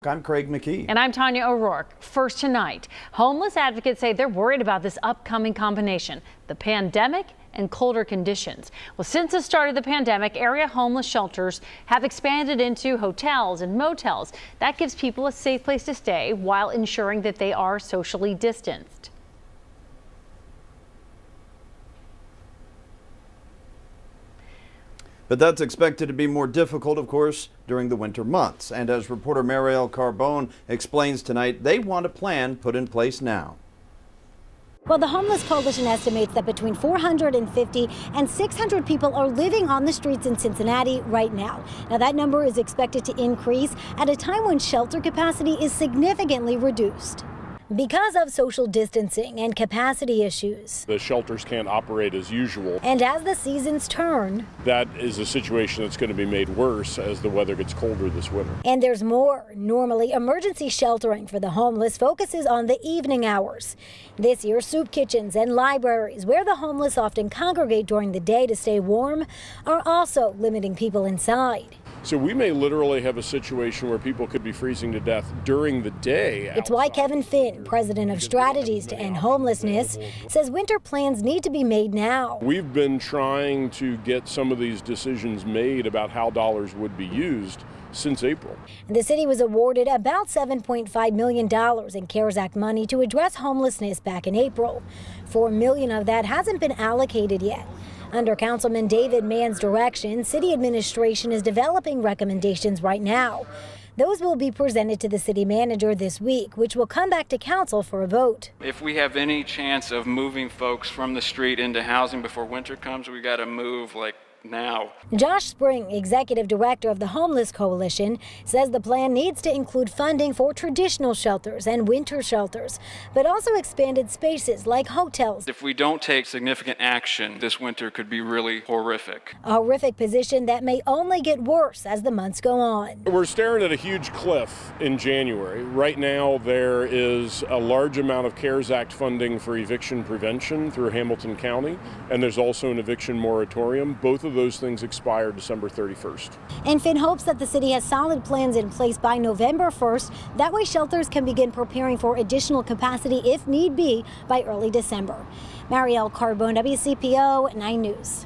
I'm Craig McKee. And I'm Tanya O'Rourke. First tonight, homeless advocates say they're worried about this upcoming combination, the pandemic and colder conditions. Well, since the start of the pandemic, area homeless shelters have expanded into hotels and motels. That gives people a safe place to stay while ensuring that they are socially distanced. But that's expected to be more difficult, of course, during the winter months. And as reporter Marielle Carbone explains tonight, they want a plan put in place now. Well, the Homeless Coalition estimates that between 450 and 600 people are living on the streets in Cincinnati right now. Now, that number is expected to increase at a time when shelter capacity is significantly reduced because of social distancing and capacity issues. The shelters can't operate as usual. And as the seasons turn, that is a situation that's going to be made worse as the weather gets colder this winter. And there's more. Normally, emergency sheltering for the homeless focuses on the evening hours. This year, soup kitchens and libraries, where the homeless often congregate during the day to stay warm, are also limiting people inside. So we may literally have a situation where people could be freezing to death during the day. It's why Kevin Finn, president of Strategies to End Homelessness, says winter plans need to be made now. We've been trying to get some of these decisions made about how dollars would be used since April. The city was awarded about $7.5 million in CARES Act money to address homelessness back in April. $4 million of that hasn't been allocated yet. Under Councilman David Mann's direction, city administration is developing recommendations right now. Those will be presented to the city manager this week, which will come back to council for a vote. If we have any chance of moving folks from the street into housing before winter comes, we got to move like now. Josh Spring, executive director of the Homeless Coalition, says the plan needs to include funding for traditional shelters and winter shelters, but also expanded spaces like hotels. If we don't take significant action, this winter could be really horrific. A horrific position that may only get worse as the months go on. We're staring at a huge cliff in January. Right now, there is a large amount of CARES Act funding for eviction prevention through Hamilton County, and there's also an eviction moratorium. Both of those things expire December 31st. And Finn hopes that the city has solid plans in place by November 1st. That way shelters can begin preparing for additional capacity if need be by early December. Marielle Carbone, WCPO 9 News.